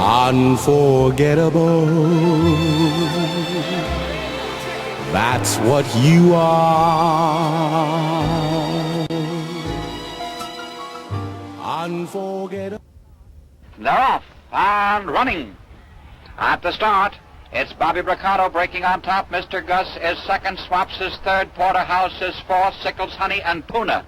unforgettable. That's what you are. Unforgettable. They're off and running. At the start, it's Bobby Bricado breaking on top. Mr. Gus is second, Swaps is third, Porterhouse is fourth, Sickles, Honey, and Puna.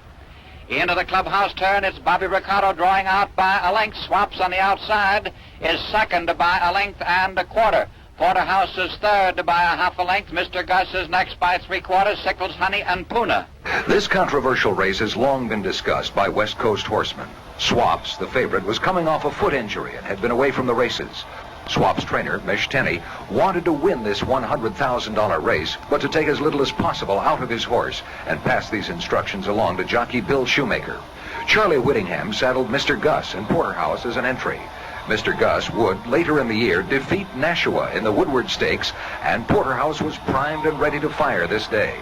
Into the clubhouse turn, it's Bobby Bricado drawing out by a length. Swaps on the outside is second by a length and a quarter. Porterhouse is third by a half a length. Mr. Gus is next by 3/4, Sickles, Honey, and Puna. This controversial race has long been discussed by West Coast horsemen. Swaps, the favorite, was coming off a foot injury and had been away from the races. Swaps' trainer, Mish Tenney, wanted to win this $100,000 race, but to take as little as possible out of his horse and pass these instructions along to jockey Bill Shoemaker. Charlie Whittingham saddled Mr. Gus and Porterhouse as an entry. Mr. Gus would, later in the year, defeat Nashua in the Woodward Stakes, and Porterhouse was primed and ready to fire this day.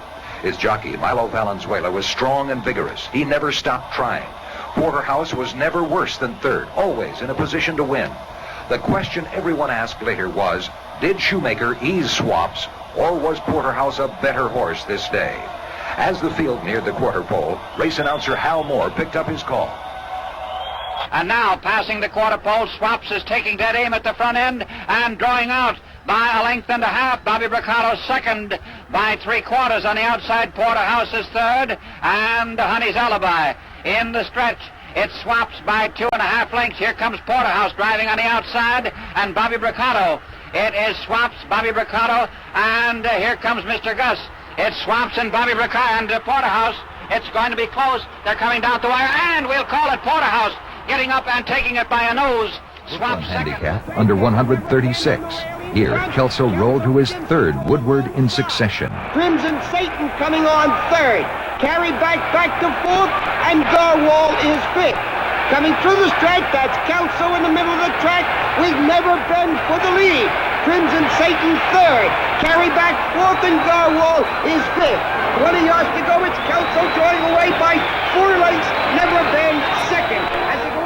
His jockey, Milo Valenzuela, was strong and vigorous. He never stopped trying. Porterhouse was never worse than third, always in a position to win. The question everyone asked later was, did Shoemaker ease Swaps, or was Porterhouse a better horse this day? As the field neared the quarter pole, race announcer Hal Moore picked up his call. And now, passing the quarter pole, Swaps is taking dead aim at the front end and drawing out by a length and a half. Bobby Bricado second by 3/4 on the outside. Porterhouse is third, and Honey's Alibi. In the stretch, it Swaps by 2.5 lengths. Here comes Porterhouse driving on the outside, and Bobby Bricado. It is Swaps, Bobby Bricado, and here comes Mr. Gus. It's Swaps and Bobby Bricado and Porterhouse. It's going to be close. They're coming down the wire, and we'll call it Porterhouse getting up and taking it by a nose. Swaps handicap under 136. Here, Kelso rode to his third Woodward in succession. Crimson Satan coming on third. Carried back to fourth, and Garwal is fifth. Coming through the stretch, that's Kelso in the middle of the track. We've never been for the lead. Crimson Satan third. Carried back fourth, and Garwal is fifth. 20 yards to go. It's Kelso drawing away by 4 lengths. Never been second. As they go.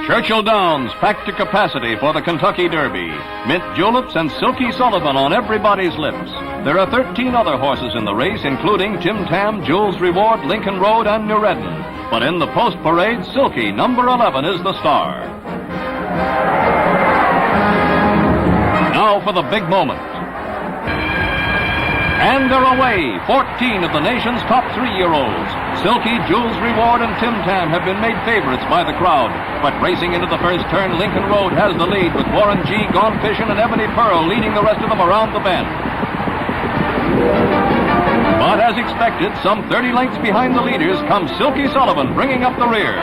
Churchill Downs packed to capacity for the Kentucky Derby. Mint juleps and Silky Sullivan on everybody's lips. There are 13 other horses in the race, including Tim Tam, Jules Reward, Lincoln Road, and Nureddin. But in the post-parade, Silky, number 11, is the star. Now for the big moment. And they're away. 14 of the nation's top 3-year-olds. Silky, Jules Reward, and Tim Tam have been made favorites by the crowd. But racing into the first turn, Lincoln Road has the lead, with Warren G., Gone Fishing, and Ebony Pearl leading the rest of them around the bend. But as expected, some 30 lengths behind the leaders comes Silky Sullivan, bringing up the rear.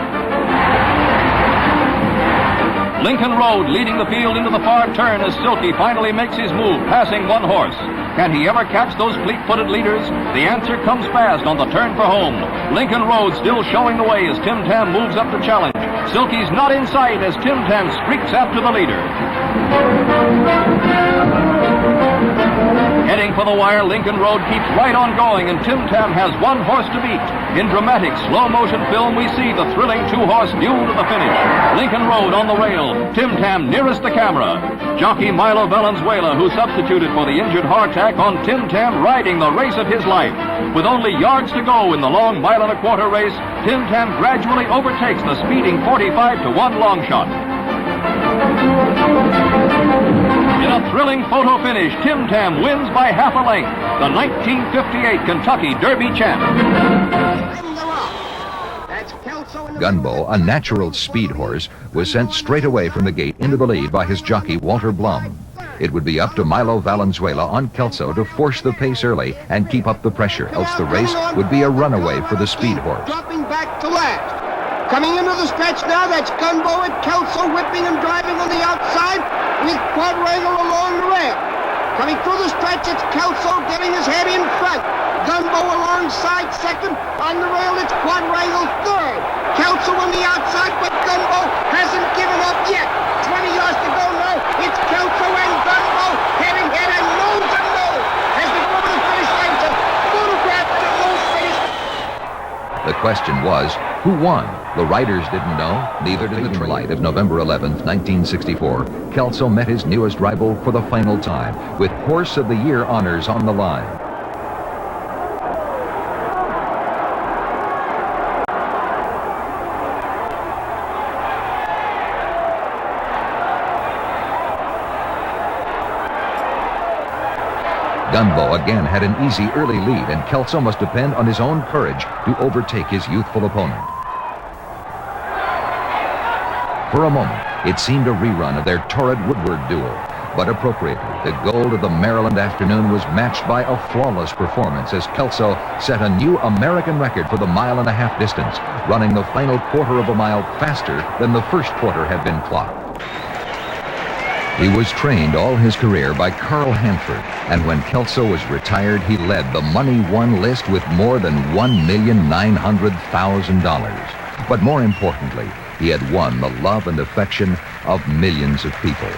Lincoln Road leading the field into the far turn as Silky finally makes his move, passing one horse. Can he ever catch those fleet-footed leaders? The answer comes fast on the turn for home. Lincoln Road still showing the way as Tim Tam moves up to challenge. Silky's not in sight as Tim Tam streaks after the leader. Heading for the wire, Lincoln Road keeps right on going, and Tim Tam has one horse to beat. In dramatic slow-motion film, we see the thrilling 2-horse duel to the finish. Lincoln Road on the rail, Tim Tam nearest the camera. Jockey Milo Valenzuela, who substituted for the injured hardtack, on Tim Tam riding the race of his life. With only yards to go in the long 1.25-mile race, Tim Tam gradually overtakes the speeding 45-1 long shot. In a thrilling photo finish, Tim Tam wins by half a length, the 1958 Kentucky Derby champ. Gunbo, a natural speed horse, was sent straight away from the gate into the lead by his jockey Walter Blum. It would be up to Milo Valenzuela on Kelso to force the pace early and keep up the pressure, else the race would be a runaway for the speed horse. Dropping back to last. Coming into the stretch now, that's Gunbo and Kelso whipping and driving on the outside with Quadrangle along the rail. Coming through the stretch, it's Kelso getting his head in front. Gunbo alongside second. On the rail, it's Quadrangle third. Kelso on the outside, but Gunbo hasn't given up yet. 20 yards to go now. It's Kelso and Gunbo heading head and nose to nose as they go to the finish line to photograph the whole finish. The question was, Who won? The riders didn't know, neither did the twilight of November 11th, 1964. Kelso met his newest rival for the final time, with Horse of the Year honors on the line. Gunbo again had an easy early lead, and Kelso must depend on his own courage to overtake his youthful opponent. For a moment, it seemed a rerun of their torrid Woodward duel, but appropriately, the gold of the Maryland afternoon was matched by a flawless performance as Kelso set a new American record for the mile-and-a-half distance, running the final quarter of a mile faster than the first quarter had been clocked. He was trained all his career by Carl Hanford, and when Kelso was retired, he led the money-won list with more than $1,900,000. But more importantly, he had won the love and affection of millions of people.